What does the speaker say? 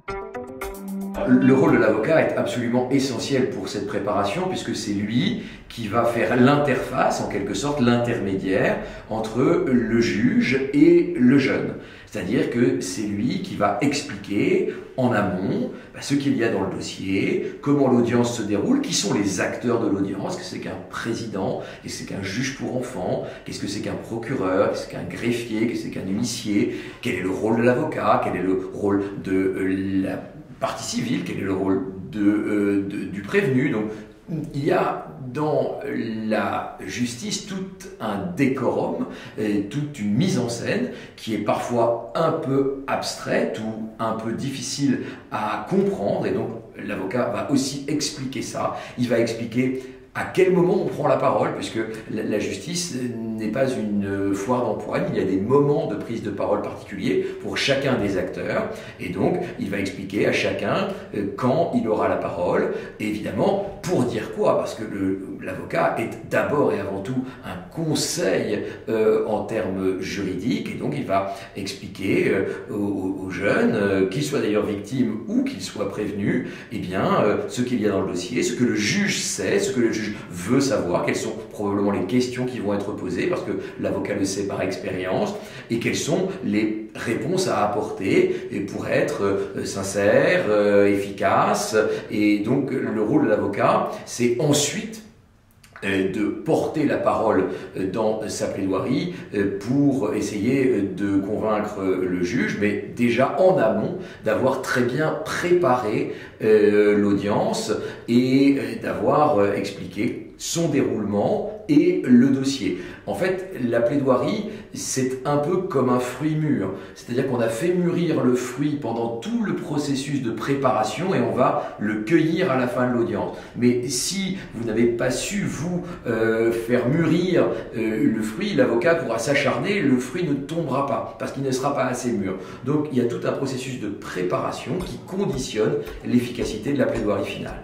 Le rôle de l'avocat est absolument essentiel pour cette préparation puisque c'est lui qui va faire l'interface, en quelque sorte l'intermédiaire entre le juge et le jeune. C'est-à-dire que c'est lui qui va expliquer en amont ce qu'il y a dans le dossier, comment l'audience se déroule, qui sont les acteurs de l'audience, qu'est-ce que c'est qu'un président, qu'est-ce que c'est qu'un juge pour enfants, qu'est-ce que c'est qu'un procureur, qu'est-ce que c'est qu'un greffier, qu'est-ce que c'est qu'un huissier, quel est le rôle de l'avocat, quel est le rôle de la partie civile, quel est le rôle du prévenu. Donc, il y a dans la justice tout un décorum, toute une mise en scène qui est parfois un peu abstraite ou un peu difficile à comprendre. Et donc, l'avocat va aussi expliquer ça. Il va expliquer à quel moment on prend la parole, puisque la justice n'est pas une foire d'empoigne, il y a des moments de prise de parole particuliers pour chacun des acteurs, et donc il va expliquer à chacun quand il aura la parole, et évidemment pour dire quoi, parce que l'avocat est d'abord et avant tout un conseil en termes juridiques, et donc il va expliquer aux jeunes, qu'ils soient d'ailleurs victimes ou qu'ils soient prévenus, eh bien, ce qu'il y a dans le dossier, ce que le juge sait, ce que le juge veut savoir, quelles sont probablement les questions qui vont être posées, parce que l'avocat le sait par expérience, et quelles sont les réponses à apporter et pour être sincère, efficace. Et donc le rôle de l'avocat, c'est ensuite de porter la parole dans sa plaidoirie pour essayer de convaincre le juge, mais déjà en amont d'avoir très bien préparé l'audience et d'avoir expliqué son déroulement et le dossier. En fait, la plaidoirie, c'est un peu comme un fruit mûr. C'est-à-dire qu'on a fait mûrir le fruit pendant tout le processus de préparation et on va le cueillir à la fin de l'audience. Mais si vous n'avez pas su, vous, faire mûrir le fruit, l'avocat pourra s'acharner, le fruit ne tombera pas parce qu'il ne sera pas assez mûr. Donc, il y a tout un processus de préparation qui conditionne l'efficacité de la plaidoirie finale.